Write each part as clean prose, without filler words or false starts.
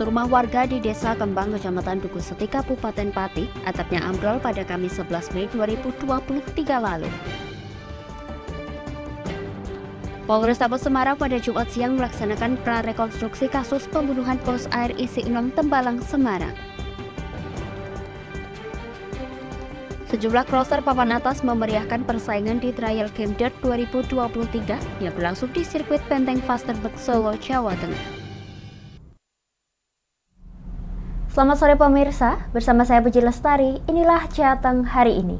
rumah warga di Desa Kembang, Kecamatan Dukuh Seti, Kabupaten Pati, atapnya ambrol pada Kamis 11 Mei 2023 lalu. Polrestabes Semarang pada Jumat siang melaksanakan prarekonstruksi kasus pembunuhan pos air isi ulang Tembalang, Semarang. Sejumlah crosser papan atas memeriahkan persaingan di Trial Game Dirt 2023 yang berlangsung di sirkuit Penteng Fasterberg, Solo, Jawa Tengah. Selamat sore pemirsa, bersama saya Puji Lestari, inilah Jateng hari ini.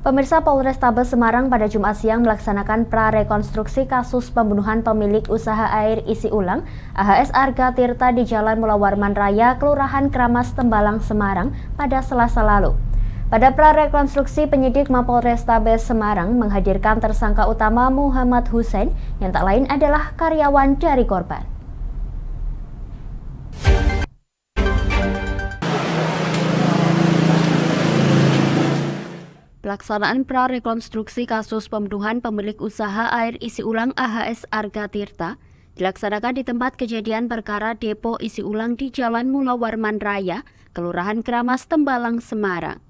Pemirsa, Polrestabes Semarang pada Jumat siang melaksanakan prarekonstruksi kasus pembunuhan pemilik usaha air isi ulang AHS Arga Tirta di Jalan Mulawarman Raya, Kelurahan Kramas, Tembalang, Semarang pada Selasa lalu. Pada prarekonstruksi, penyidik Mapolrestabes Semarang menghadirkan tersangka utama Muhammad Hussein yang tak lain adalah karyawan dari korban. Pelaksanaan prarekonstruksi kasus pembunuhan pemilik usaha air isi ulang AHS Arga Tirta dilaksanakan di tempat kejadian perkara depo isi ulang di Jalan Mulawarman Raya, Kelurahan Kramas, Tembalang, Semarang.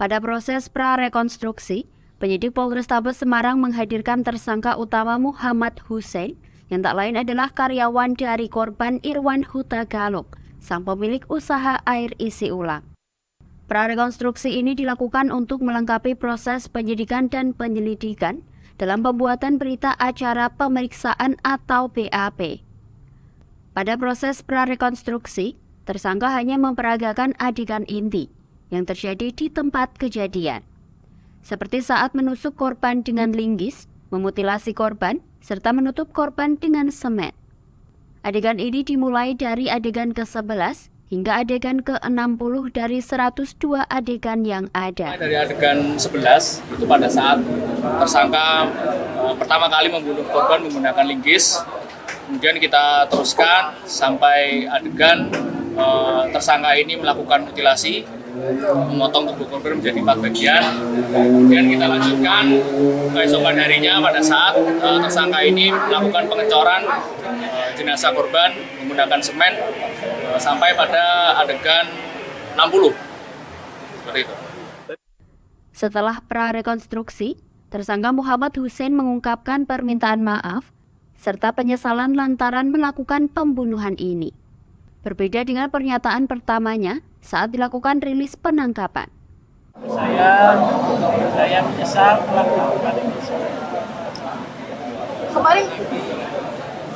Pada proses prarekonstruksi, penyidik Polrestabes Semarang menghadirkan tersangka utama Muhammad Hussein yang tak lain adalah karyawan dari korban Irwan Huta Galuk, sang pemilik usaha air isi ulang. Prarekonstruksi ini dilakukan untuk melengkapi proses penyidikan dan penyelidikan dalam pembuatan berita acara pemeriksaan atau BAP. Pada proses prarekonstruksi, tersangka hanya memperagakan adegan inti yang terjadi di tempat kejadian, seperti saat menusuk korban dengan linggis, memutilasi korban, serta menutup korban dengan semen. Adegan ini dimulai dari adegan ke-11 hingga adegan ke-60 dari 102 adegan yang ada. Dari adegan 11, itu pada saat tersangka pertama kali membunuh korban menggunakan linggis. Kemudian kita teruskan sampai adegan tersangka ini melakukan mutilasi, memotong tubuh korban menjadi 4 bagian. Kemudian kita lanjutkan keesokan harinya pada saat tersangka ini melakukan pengecoran jenazah korban menggunakan semen sampai pada adegan 60. Seperti itu. Setelah prarekonstruksi, tersangka Muhammad Hussein mengungkapkan permintaan maaf serta penyesalan lantaran melakukan pembunuhan ini. Berbeda dengan pernyataan pertamanya saat dilakukan rilis penangkapan. Saya menyesal melakukan ini. Kemarin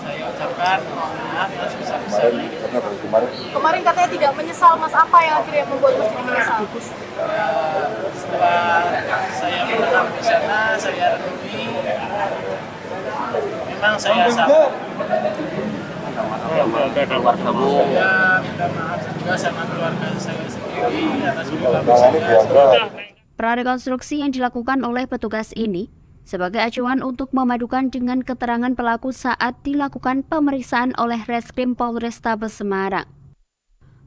Saya ucapkan maaf yang sebesar-besarnya. kemarin katanya tidak menyesal, Mas. Apa yang akhirnya membuat Mas jadi menyesal? Setelah saya menetap di sana, saya renungi. Memang saya salah. Saya minta maaf juga sama keluarga saya sendiri atas perilaku saya. Prarekonstruksi yang dilakukan oleh petugas ini sebagai acuan untuk memadukan dengan keterangan pelaku saat dilakukan pemeriksaan oleh Reskrim Polrestabes Semarang.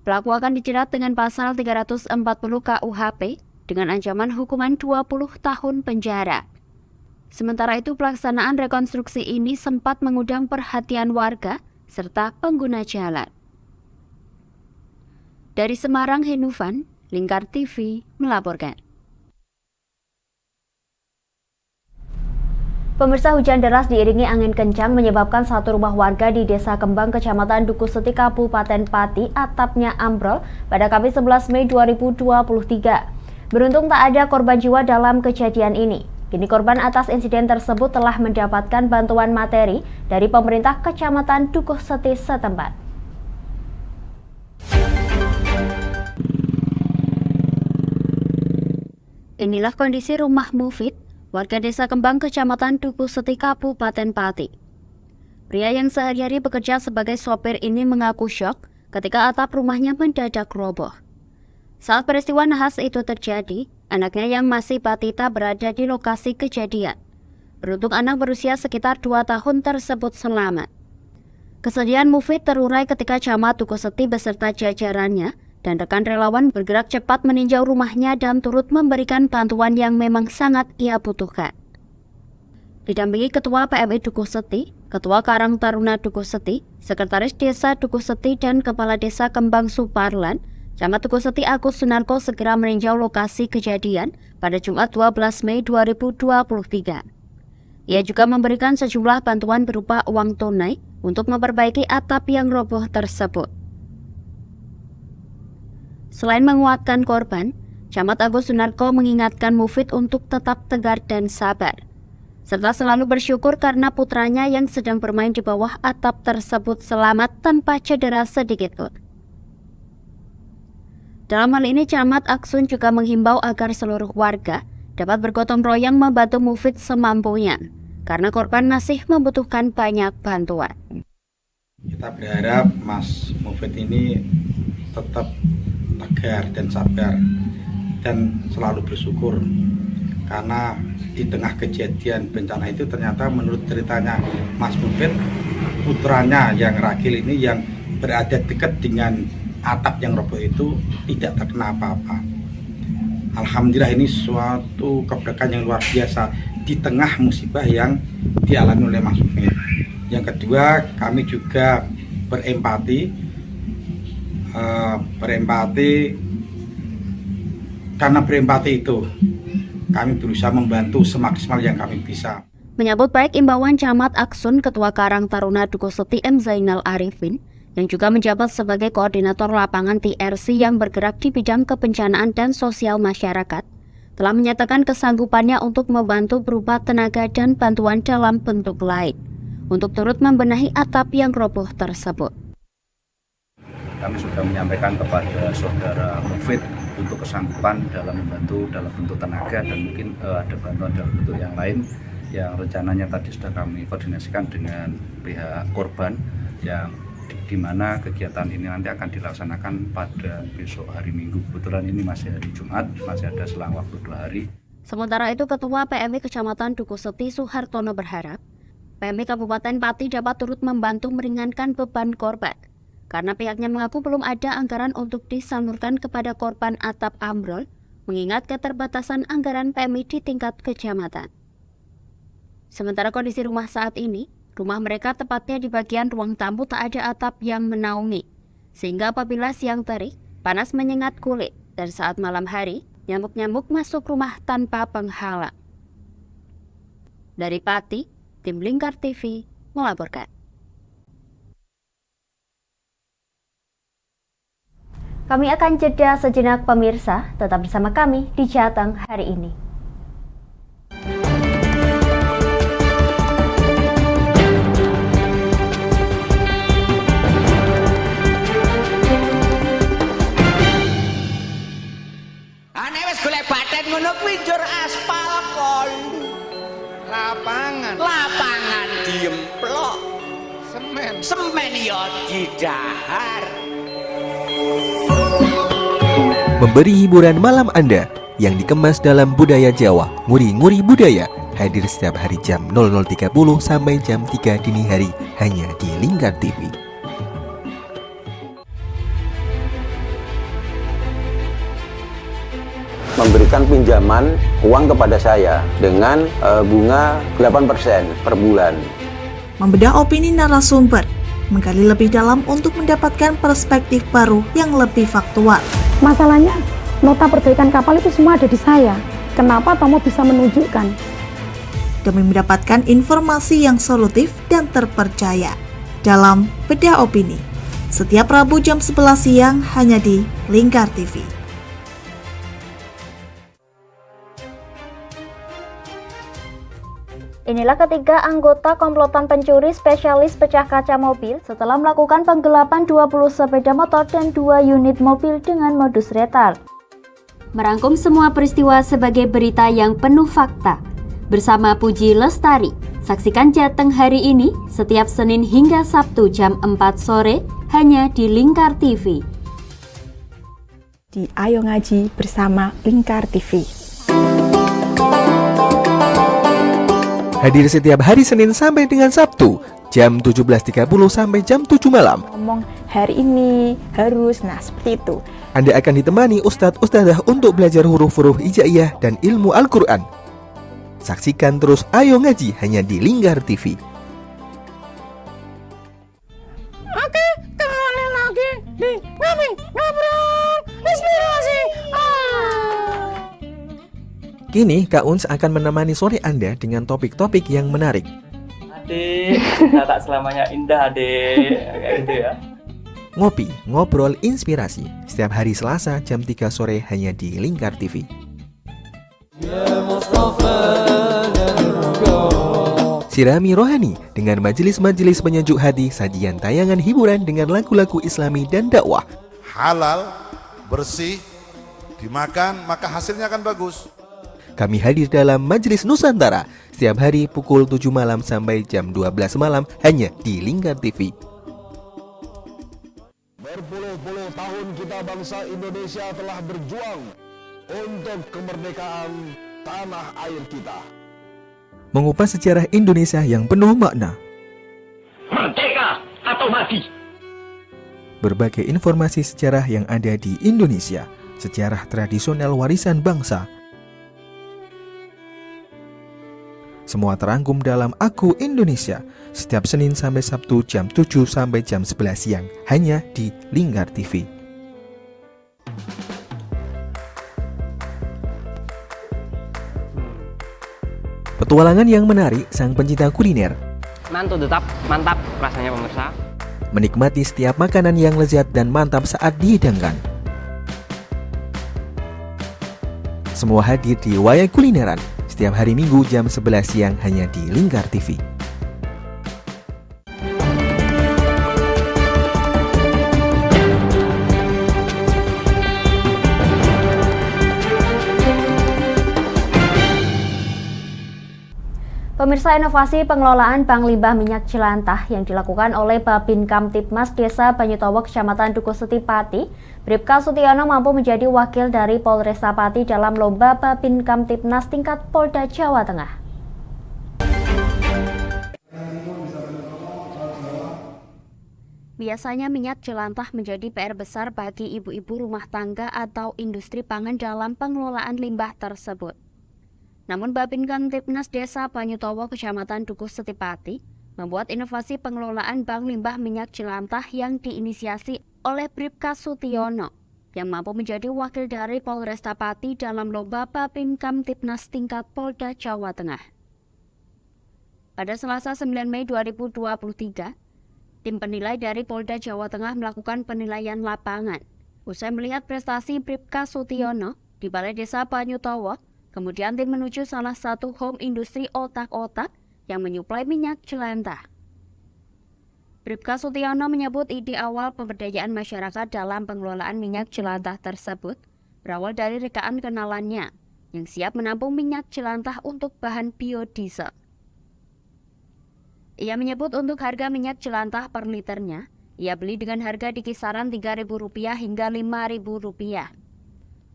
Pelaku akan dijerat dengan pasal 340 KUHP dengan ancaman hukuman 20 tahun penjara. Sementara itu, pelaksanaan rekonstruksi ini sempat mengundang perhatian warga serta pengguna jalan. Dari Semarang, Henufan, Lingkar TV melaporkan. Pemirsa, hujan deras diiringi angin kencang menyebabkan satu rumah warga di Desa Kembang, Kecamatan Dukuh Seti, Kabupaten Pati, atapnya ambrol pada Kamis 11 Mei 2023. Beruntung tak ada korban jiwa dalam kejadian ini. Kini korban atas insiden tersebut telah mendapatkan bantuan materi dari pemerintah Kecamatan Dukuh Seti setempat. Inilah kondisi rumah Mufid, warga Desa Kembang, Kecamatan Dukuh Seti, Kabupaten Pati. Pria yang sehari-hari bekerja sebagai sopir ini mengaku syok ketika atap rumahnya mendadak roboh. Saat peristiwa nahas itu terjadi, anaknya yang masih batita berada di lokasi kejadian. Beruntung anak berusia sekitar 2 tahun tersebut selamat. Kesedihan Mufid terurai ketika Camat Dukuh Seti beserta jajarannya dan rekan relawan bergerak cepat meninjau rumahnya dan turut memberikan bantuan yang memang sangat ia butuhkan. Didampingi Ketua PMI Dukuh Seti, Ketua Karang Taruna Dukuh Seti, Sekretaris Desa Dukuh Seti, dan Kepala Desa Kembang Suparlan, Camat Dukuh Seti Agus Sunarko segera meninjau lokasi kejadian pada Jumat 12 Mei 2023. Ia juga memberikan sejumlah bantuan berupa uang tunai untuk memperbaiki atap yang roboh tersebut. Selain menguatkan korban, Camat Agus Sunarko mengingatkan Mufid untuk tetap tegar dan sabar, serta selalu bersyukur karena putranya yang sedang bermain di bawah atap tersebut selamat tanpa cedera sedikitpun. Dalam hal ini, Camat Aksun juga menghimbau agar seluruh warga dapat bergotong royong membantu Mufid semampunya, karena korban masih membutuhkan banyak bantuan. Kita berharap Mas Mufid ini tetap tegar dan sabar dan selalu bersyukur, karena di tengah kejadian bencana itu ternyata menurut ceritanya Mas Mufid, putranya yang ragil ini yang berada dekat dengan atap yang roboh itu tidak terkena apa-apa. Alhamdulillah, ini suatu keberkahan yang luar biasa di tengah musibah yang dialami oleh Mas Mufid. Yang kedua, kami juga berempati karena berempati itu kami berusaha membantu semaksimal yang kami bisa. Menyambut baik imbauan Camat Aksun, Ketua Karang Taruna Dukuh Seti M. Zainal Arifin, yang juga menjabat sebagai koordinator lapangan TRC yang bergerak di bidang kebencanaan dan sosial masyarakat, telah menyatakan kesanggupannya untuk membantu berupa tenaga dan bantuan dalam bentuk lain, untuk turut membenahi atap yang roboh tersebut. Kami sudah menyampaikan kepada saudara Mufid untuk kesanggupan dalam membantu dalam bentuk tenaga, dan mungkin ada bantuan dalam bentuk yang lain yang rencananya tadi sudah kami koordinasikan dengan pihak korban, yang di mana kegiatan ini nanti akan dilaksanakan pada besok hari Minggu. Kebetulan ini masih hari Jumat, masih ada selang waktu 2 hari. Sementara itu, Ketua PMI Kecamatan Dukuh Seti Suhartono berharap PMI Kabupaten Pati dapat turut membantu meringankan beban korban, karena pihaknya mengaku belum ada anggaran untuk disalurkan kepada korban atap ambrol, mengingat keterbatasan anggaran PMI di tingkat kecamatan. Sementara kondisi rumah saat ini, rumah mereka tepatnya di bagian ruang tamu tak ada atap yang menaungi, sehingga apabila siang terik, panas menyengat kulit, dan saat malam hari, nyamuk-nyamuk masuk rumah tanpa penghalang. Dari Pati, tim Lingkar TV melaporkan. Kami akan jeda sejenak pemirsa, tetap bersama kami di Jateng hari ini. Ngono kuwi njur aspal kol. Lapangan diemplok. Semen ya didahar. Memberi hiburan malam Anda yang dikemas dalam budaya Jawa. Nguri-nguri budaya hadir setiap hari jam 00.30 sampai jam 3 dini hari hanya di Lingkar TV. Memberikan pinjaman uang kepada saya dengan bunga 8% per bulan. Membedah opini narasumber, menggali lebih dalam untuk mendapatkan perspektif baru yang lebih faktual. Masalahnya, nota perbaikan kapal itu semua ada di saya. Kenapa Tomo bisa menunjukkan? Demi mendapatkan informasi yang solutif dan terpercaya dalam Bedah Opini. Setiap Rabu jam 11 siang hanya di Lingkar TV. Inilah ketiga anggota komplotan pencuri spesialis pecah kaca mobil setelah melakukan penggelapan 20 sepeda motor dan 2 unit mobil dengan modus retal. Merangkum semua peristiwa sebagai berita yang penuh fakta. Bersama Puji Lestari, saksikan Jateng hari ini setiap Senin hingga Sabtu jam 4 sore hanya di Lingkar TV. Di Ayo Ngaji bersama Lingkar TV. Hadir setiap hari Senin sampai dengan Sabtu, jam 17.30 sampai jam 7 malam. Ngomong hari ini harus, nah seperti itu. Anda akan ditemani ustadz-ustadzah untuk belajar huruf-huruf hijaiyah dan ilmu Al-Quran. Saksikan terus Ayo Ngaji hanya di Lingkar TV. Oke, kembali lagi di Ngobrol Inspirasi. Kini Kak Uns akan menemani sore Anda dengan topik-topik yang menarik. Adik, kita tak selamanya indah, adik. Kayak gitu ya. Ngopi, ngobrol inspirasi setiap hari Selasa jam 3 sore hanya di Lingkar TV. Sirami rohani dengan majelis-majelis penyejuk hati, sajian tayangan hiburan dengan lagu-lagu Islami dan dakwah. Halal, bersih, dimakan maka hasilnya akan bagus. Kami hadir dalam Majelis Nusantara setiap hari pukul 7 malam sampai jam 12 malam hanya di Lingkar TV. Berpuluh-puluh tahun kita bangsa Indonesia telah berjuang untuk kemerdekaan tanah air kita. Mengupas sejarah Indonesia yang penuh makna. Merdeka atau mati. Berbagai informasi sejarah yang ada di Indonesia, sejarah tradisional warisan bangsa. Semua terangkum dalam Aku Indonesia setiap Senin sampai Sabtu jam 7 sampai jam 11 siang hanya di Lingkar TV. Petualangan yang menarik sang pencinta kuliner. Mantu tetap mantap rasanya pemirsa. Menikmati setiap makanan yang lezat dan mantap saat dihidangkan. Semua hadir di Wayai Kulineran setiap hari Minggu jam 11 siang hanya di Lingkar TV. Pemirsa, inovasi pengelolaan bank limbah minyak jelantah yang dilakukan oleh Babin Kamtibmas Desa Banyutowo Kecamatan Dukuh Setipati, Bribka Sutiono mampu menjadi wakil dari Polresta Pati dalam lomba Babin Kamtibnas tingkat Polda Jawa Tengah. Biasanya minyak jelantah menjadi PR besar bagi ibu-ibu rumah tangga atau industri pangan dalam pengelolaan limbah tersebut. Namun Babin Kamtibnas Desa Banyutowo Kecamatan Dukuh Setipati membuat inovasi pengelolaan bank limbah minyak jelantah yang diinisiasi oleh Bribka Sutiono yang mampu menjadi wakil dari Polresta Pati dalam lomba Babin Kamtibnas tingkat Polda Jawa Tengah. Pada Selasa 9 Mei 2023, tim penilai dari Polda Jawa Tengah melakukan penilaian lapangan. Usai melihat prestasi Bribka Sutiono di Balai Desa Banyutowo, kemudian tim menuju salah satu home industri otak-otak yang menyuplai minyak jelantah. Bribka Sutiono menyebut ide awal pemberdayaan masyarakat dalam pengelolaan minyak jelantah tersebut berawal dari rekaan kenalannya yang siap menampung minyak jelantah untuk bahan biodiesel. Ia menyebut untuk harga minyak jelantah per liternya, ia beli dengan harga di kisaran Rp3.000 hingga Rp5.000.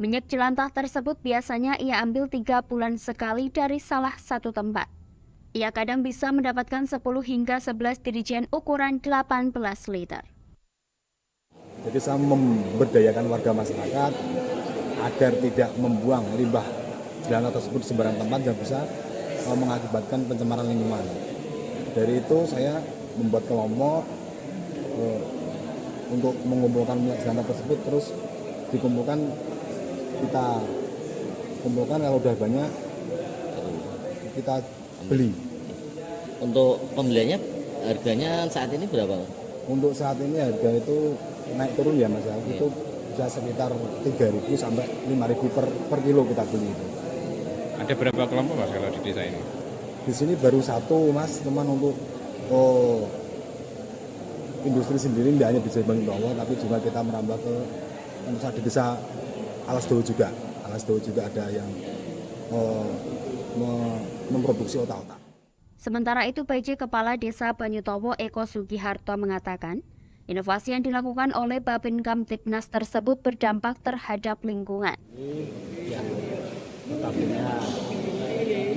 Minyak jelantah tersebut biasanya ia ambil 3 bulan sekali dari salah satu tempat. Ia kadang bisa mendapatkan 10 hingga 11 dirijen ukuran 18 liter. Jadi saya memberdayakan warga masyarakat agar tidak membuang limbah jelantah tersebut di sembarang tempat yang bisa mengakibatkan pencemaran lingkungan. Dari itu saya membuat kelompok untuk mengumpulkan minyak jelantah tersebut, terus dikumpulkan, kita kumpulkan, kalau udah banyak kita beli. Untuk pembeliannya harganya saat ini berapa? Untuk saat ini harga itu naik turun ya Mas, itu bisa sekitar 3.000 sampai 5.000 per kilo kita beli itu. Ada berapa kelompok Mas kalau di desa ini? Di sini baru satu Mas, teman untuk industri sendiri, tidak hanya di Desa Banyutowo, tapi juga kita merambah ke di desa Alasdowo juga. Alasdowo juga ada yang memproduksi otak-otak. Sementara itu, PJ Kepala Desa Banyutowo Eko Sugiharto mengatakan, inovasi yang dilakukan oleh Babin Kamtibnas tersebut berdampak terhadap lingkungan. Yang notabene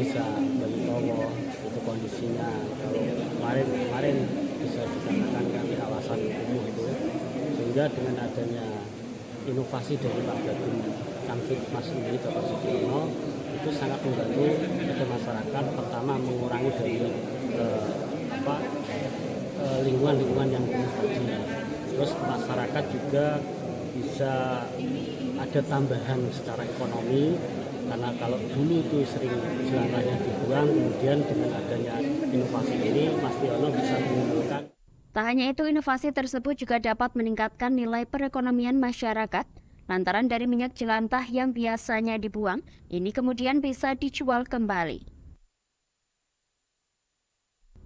Desa Banyutowo itu kondisinya kalau kemarin bisa dikatakan kami kawasan kumuh itu, sehingga dengan adanya inovasi dari Pak Gadun Kamtib Mas ini Dr. Sugiono itu sangat membantu pada masyarakat. Pertama mengurangi dari lingkungan yang penuh tadi. Terus masyarakat juga bisa ada tambahan secara ekonomi, karena kalau dulu itu sering jelantahnya dibuang, kemudian dengan adanya inovasi ini Mas Tiono bisa mengumpulkan. Tak hanya itu, inovasi tersebut juga dapat meningkatkan nilai perekonomian masyarakat. Lantaran dari minyak jelantah yang biasanya dibuang, ini kemudian bisa dijual kembali.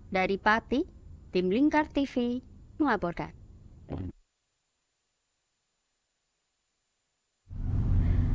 Dari Pati, tim Lingkar TV melaporkan.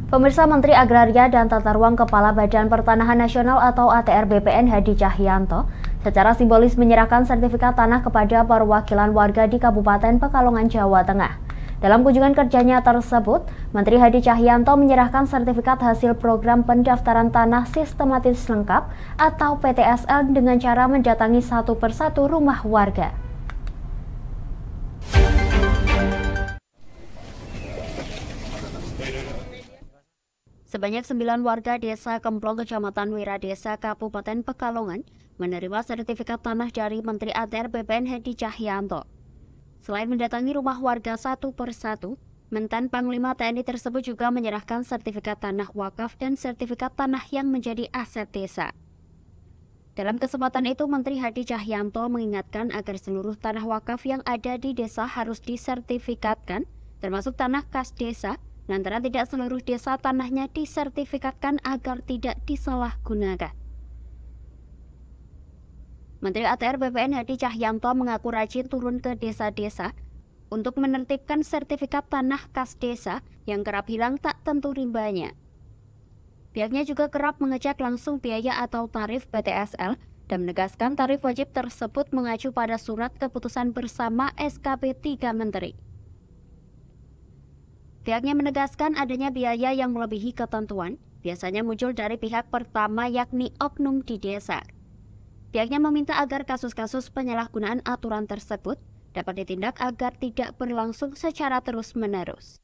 Pemirsa, Menteri Agraria dan Tata Ruang Kepala Badan Pertanahan Nasional atau ATR BPN Hadi Cahyanto secara simbolis menyerahkan sertifikat tanah kepada perwakilan warga di Kabupaten Pekalongan, Jawa Tengah. Dalam kunjungan kerjanya tersebut, Menteri Hadi Cahyanto menyerahkan sertifikat hasil program pendaftaran tanah sistematis lengkap atau PTSL dengan cara mendatangi satu persatu rumah warga. Sebanyak 9 warga desa Kemplong, Kecamatan Wiradesa, Kabupaten Pekalongan menerima sertifikat tanah dari Menteri ATR BPN Hadi Cahyanto. Selain mendatangi rumah warga satu persatu, Mentan Panglima TNI tersebut juga menyerahkan sertifikat tanah wakaf dan sertifikat tanah yang menjadi aset desa. Dalam kesempatan itu, Menteri Hadi Cahyanto mengingatkan agar seluruh tanah wakaf yang ada di desa harus disertifikatkan, termasuk tanah kas desa, lantaran tidak seluruh desa tanahnya disertifikatkan agar tidak disalahgunakan. Menteri ATR BPN Hadi Cahyanto mengaku rajin turun ke desa-desa untuk menertibkan sertifikat tanah kas desa yang kerap hilang tak tentu rimbanya. Pihaknya juga kerap mengecek langsung biaya atau tarif PTSL dan menegaskan tarif wajib tersebut mengacu pada surat keputusan bersama SKP 3 Menteri. Pihaknya menegaskan adanya biaya yang melebihi ketentuan, biasanya muncul dari pihak pertama yakni oknum di desa. Pihaknya meminta agar kasus-kasus penyalahgunaan aturan tersebut dapat ditindak agar tidak berlangsung secara terus-menerus.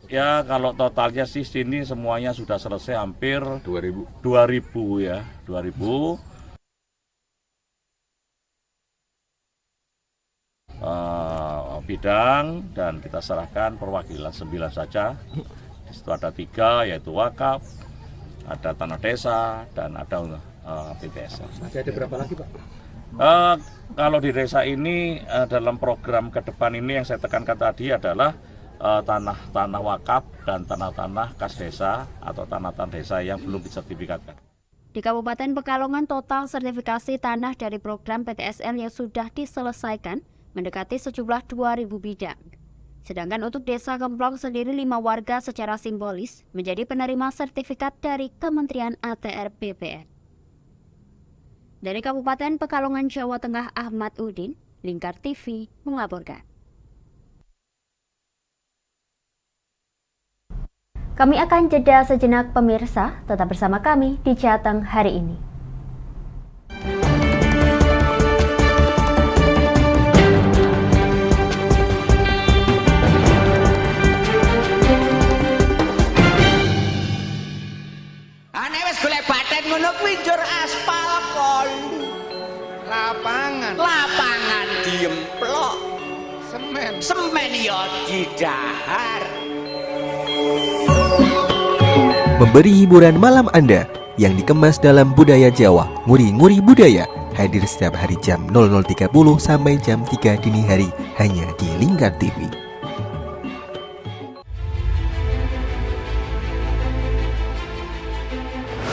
Ya, kalau totalnya sih sini semuanya sudah selesai hampir 2000 ya, 2000. Bidang dan kita serahkan perwakilan 9 saja. Di situ ada 3 yaitu wakaf, ada tanah desa dan ada PTS. Masih ada berapa lagi, Pak? Kalau di desa ini dalam program ke depan ini yang saya tekankan tadi adalah tanah-tanah wakaf dan tanah-tanah kas desa atau tanah-tanah desa yang belum disertifikatkan. Di Kabupaten Pekalongan, total sertifikasi tanah dari program PTSL yang sudah diselesaikan mendekati sejumlah 2.000 bidang. Sedangkan untuk Desa Kemplong sendiri 5 warga secara simbolis menjadi penerima sertifikat dari Kementerian ATR BPN. Dari Kabupaten Pekalongan, Jawa Tengah, Ahmad Udin, Lingkar TV melaporkan. Kami akan jeda sejenak pemirsa, tetap bersama kami di Jateng hari ini. Ngono kuwi njur aspal kol. Lapangan diemplok. Semen ya didahar. Memberi hiburan malam Anda yang dikemas dalam budaya Jawa, nguri-nguri budaya, hadir setiap hari jam 00.30 sampai jam 3 dini hari hanya di Lingkar TV.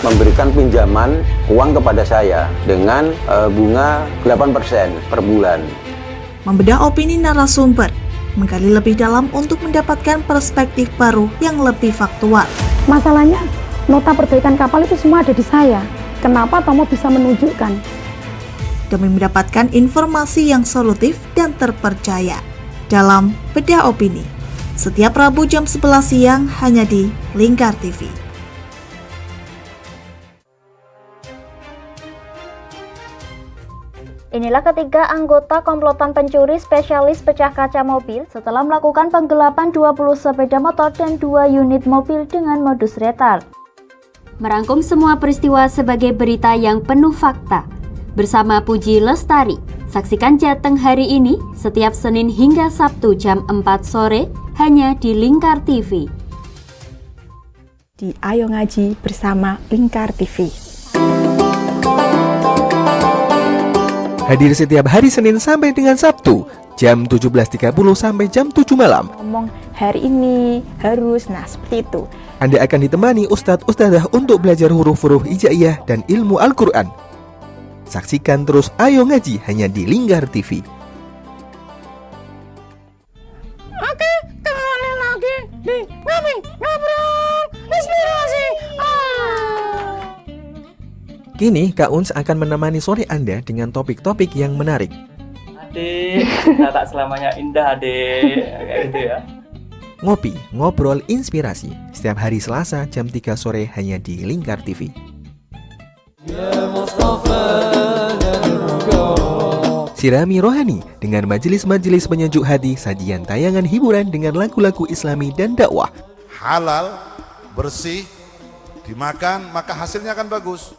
Memberikan pinjaman uang kepada saya dengan bunga 8% per bulan. Membedah opini narasumber, menggali lebih dalam untuk mendapatkan perspektif baru yang lebih faktual. Masalahnya, nota perbaikan kapal itu semua ada di saya. Kenapa Tomo bisa menunjukkan? Demi mendapatkan informasi yang solutif dan terpercaya. Dalam Bedah Opini, setiap Rabu jam 11 siang hanya di Lingkar TV. Inilah ketiga anggota komplotan pencuri spesialis pecah kaca mobil setelah melakukan penggelapan 20 sepeda motor dan 2 unit mobil dengan modus retard. Merangkum semua peristiwa sebagai berita yang penuh fakta. Bersama Puji Lestari, saksikan Jateng hari ini setiap Senin hingga Sabtu jam 4 sore hanya di Lingkar TV. Di Ayo Ngaji bersama Lingkar TV. Hadir setiap hari Senin sampai dengan Sabtu, jam 17.30 sampai jam 7 malam. Ngomong hari ini harus, nah seperti itu. Anda akan ditemani ustadz-ustadzah untuk belajar huruf-huruf hijaiyah dan ilmu Al-Quran. Saksikan terus Ayo Ngaji hanya di Lingkar TV. Oke, kembali lagi di Ngobrol Inspirasi. Kini Kak Uns akan menemani sore Anda dengan topik-topik yang menarik. Adik, tak selamanya indah adik, kayak gitu ya. Ngopi, ngobrol inspirasi, setiap hari Selasa jam 3 sore hanya di Lingkar TV. Sirami rohani dengan majelis-majelis penyejuk hati, sajian tayangan hiburan dengan lagu-lagu Islami dan dakwah. Halal, bersih, dimakan maka hasilnya akan bagus.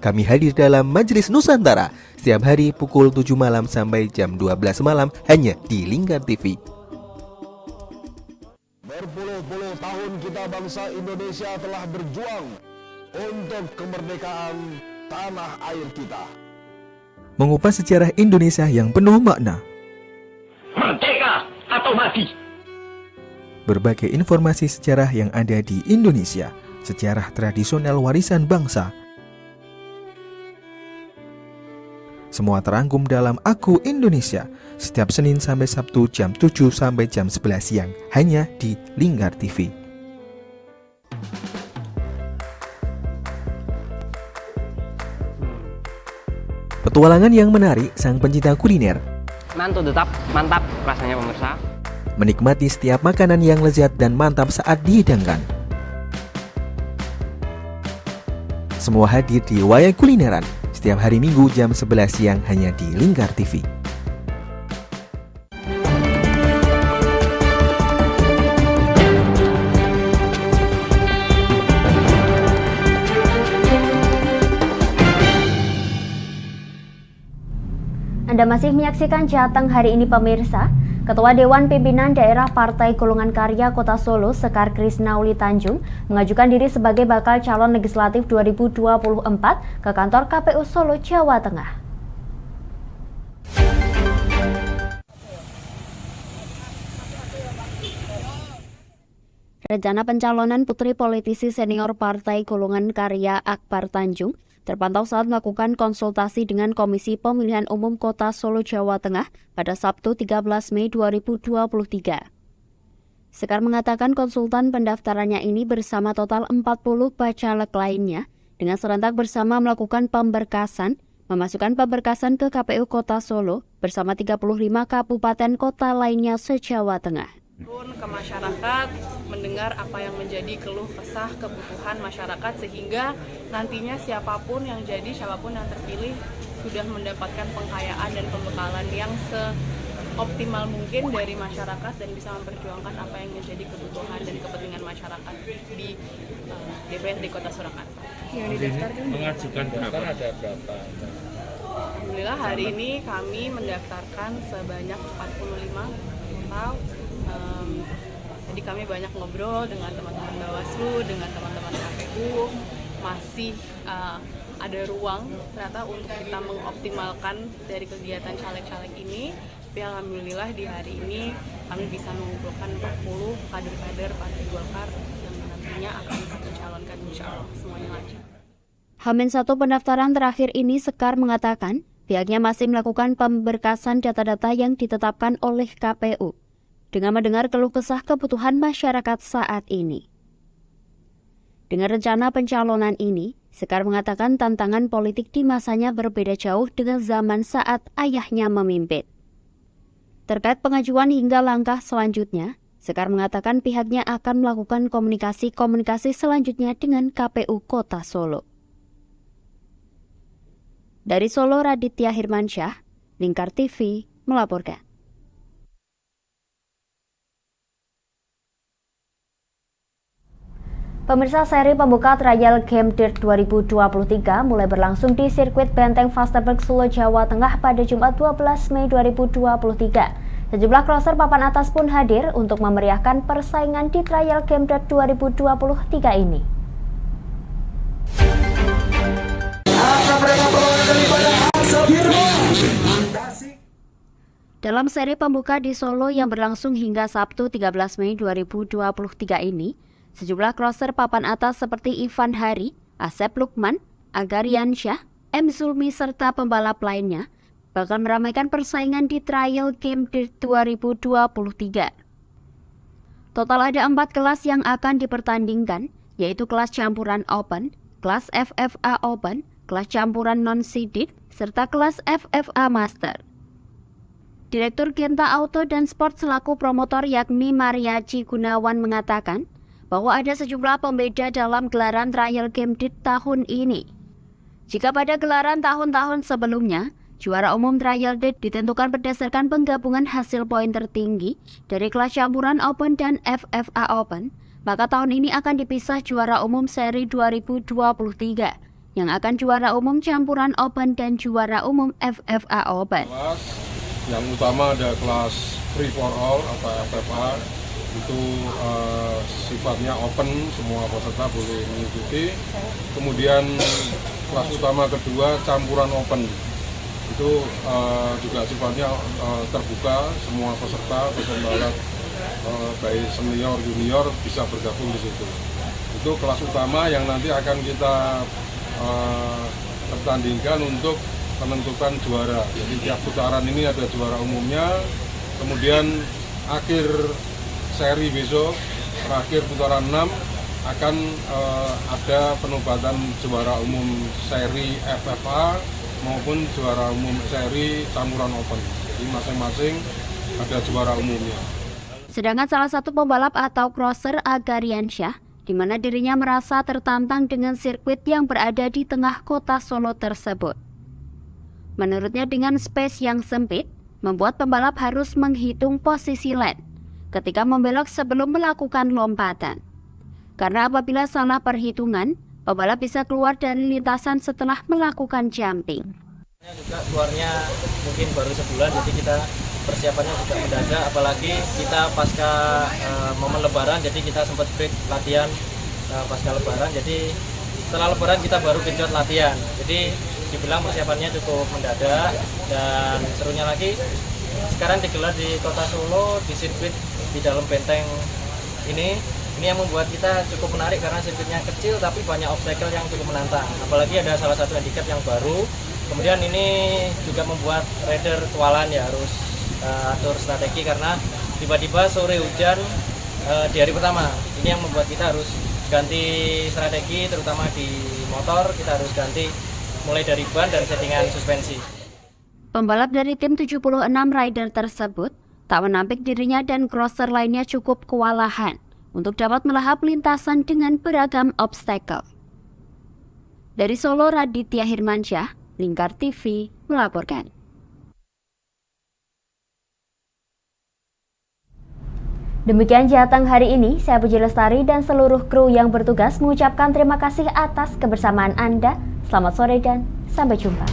Kami hadir dalam Majelis Nusantara setiap hari pukul 7 malam sampai jam 12 malam hanya di Lingkar TV. Berpuluh-puluh tahun kita bangsa Indonesia telah berjuang untuk kemerdekaan tanah air kita. Mengupas sejarah Indonesia yang penuh makna. Merdeka atau mati. Berbagai informasi sejarah yang ada di Indonesia, sejarah tradisional warisan bangsa. Semua terangkum dalam Aku Indonesia setiap Senin sampai Sabtu jam 7 sampai jam 11 siang hanya di Lingkar TV. Petualangan yang menarik sang pencinta kuliner. Mantul tetap mantap rasanya pemirsa. Menikmati setiap makanan yang lezat dan mantap saat dihidangkan. Semua hadir di Wayang Kulineran setiap hari Minggu jam 11 siang hanya di Lingkar TV. Anda masih menyaksikan Jateng hari ini pemirsa. Ketua Dewan Pimpinan Daerah Partai Golongan Karya Kota Solo, Sekar Krisnauli Tanjung, mengajukan diri sebagai bakal calon legislatif 2024 ke kantor KPU Solo, Jawa Tengah. Rencana pencalonan putri politisi senior Partai Golongan Karya Akbar Tanjung terpantau saat melakukan konsultasi dengan Komisi Pemilihan Umum Kota Solo, Jawa Tengah pada Sabtu 13 Mei 2023. Sekar mengatakan konsultan pendaftarannya ini bersama total 40 bacalek lainnya dengan serentak bersama melakukan pemberkasan, memasukkan pemberkasan ke KPU Kota Solo bersama 35 kabupaten kota lainnya se-Jawa Tengah. Ke masyarakat, mendengar apa yang menjadi keluh kesah kebutuhan masyarakat sehingga nantinya siapapun yang terpilih sudah mendapatkan pengkayaan dan pembekalan yang seoptimal mungkin dari masyarakat dan bisa memperjuangkan apa yang menjadi kebutuhan dan kepentingan masyarakat di DPRD Kota Surakarta. Yang didaftarkan mengajukan daftar ada berapa? Alhamdulillah hari ini kami mendaftarkan sebanyak 45 total. Jadi kami banyak ngobrol dengan teman-teman Bawaslu, dengan teman-teman KPU, masih ada ruang ternyata untuk kita mengoptimalkan dari kegiatan caleg-caleg ini. Tapi alhamdulillah di hari ini kami bisa mengumpulkan 40 kader-kader Partai Golkar yang nantinya akan kita calonkan, insya Allah semuanya lancar. H-1 pendaftaran terakhir ini Sekar mengatakan pihaknya masih melakukan pemberkasan data-data yang ditetapkan oleh KPU. Dengan mendengar keluh kesah kebutuhan masyarakat saat ini. Dengan rencana pencalonan ini, Sekar mengatakan tantangan politik di masanya berbeda jauh dengan zaman saat ayahnya memimpin. Terkait pengajuan hingga langkah selanjutnya, Sekar mengatakan pihaknya akan melakukan komunikasi selanjutnya dengan KPU Kota Solo. Dari Solo, Raditya Hirmansyah, Lingkar TV melaporkan. Pemirsa, seri pembuka trial game Dirt 2023 mulai berlangsung di sirkuit Benteng Vasteburg, Solo, Jawa Tengah pada Jumat 12 Mei 2023. Sejumlah crosser papan atas pun hadir untuk memeriahkan persaingan di trial game Dirt 2023 ini. Dalam seri pembuka di Solo yang berlangsung hingga Sabtu 13 Mei 2023 ini, sejumlah crosser papan atas seperti Ivan Hari, Asep Lukman, Agarian Syah, M. Zulmi serta pembalap lainnya bakal meramaikan persaingan di trial game Dirt 2023. Total ada 4 kelas yang akan dipertandingkan, yaitu kelas campuran Open, kelas FFA Open, kelas campuran non-seeded, serta kelas FFA Master. Direktur Genta Auto dan Sport selaku promotor yakni Mariachi Gunawan mengatakan bahwa ada sejumlah pembeda dalam gelaran trial game Dirt tahun ini. Jika pada gelaran tahun-tahun sebelumnya, juara umum trial Dirt ditentukan berdasarkan penggabungan hasil poin tertinggi dari kelas campuran Open dan FFA Open, maka tahun ini akan dipisah juara umum seri 2023 yang akan juara umum campuran Open dan juara umum FFA Open. Yang utama ada kelas free for all atau FFA, itu sifatnya open, semua peserta boleh mengikuti. Kemudian kelas utama kedua campuran open, itu juga sifatnya terbuka, semua peserta pembalap baik senior junior bisa bergabung di situ. Itu kelas utama yang nanti akan kita pertandingkan untuk menentukan juara. Jadi tiap putaran ini ada juara umumnya, kemudian akhir seri besok, terakhir putaran 6 akan ada penobatan juara umum seri FFA maupun juara umum seri campuran Open. Jadi masing-masing ada juara umumnya. Sedangkan salah satu pembalap atau crosser Agarian Syah, di mana dirinya merasa tertantang dengan sirkuit yang berada di tengah kota Solo tersebut. Menurutnya dengan space yang sempit, membuat pembalap harus menghitung posisi lane ketika membelok sebelum melakukan lompatan. Karena apabila salah perhitungan, pembalap bisa keluar dari lintasan setelah melakukan jumping. Juga keluarnya mungkin baru sebulan, jadi kita persiapannya juga mendadak, apalagi kita pasca momen lebaran, jadi kita sempat break latihan pasca lebaran, jadi setelah lebaran kita baru genjot latihan. Jadi dibilang persiapannya cukup mendadak, dan serunya lagi sekarang digelar di kota Solo, di sirkuit di dalam benteng ini yang membuat kita cukup menarik karena sirkuitnya kecil tapi banyak obstacle yang cukup menantang. Apalagi ada salah satu handicap yang baru. Kemudian ini juga membuat rider kewalahan, ya harus atur strategi karena tiba-tiba sore hujan di hari pertama. Ini yang membuat kita harus ganti strategi, terutama di motor kita harus ganti mulai dari ban dan settingan suspensi. Pembalap dari tim 76 rider tersebut tak menampik dirinya dan crosser lainnya cukup kewalahan untuk dapat melahap lintasan dengan beragam obstacle. Dari Solo, Raditya Hirmansyah, Lingkar TV melaporkan. Demikian Jateng hari ini, saya Puji Lestari dan seluruh kru yang bertugas mengucapkan terima kasih atas kebersamaan Anda. Selamat sore dan sampai jumpa.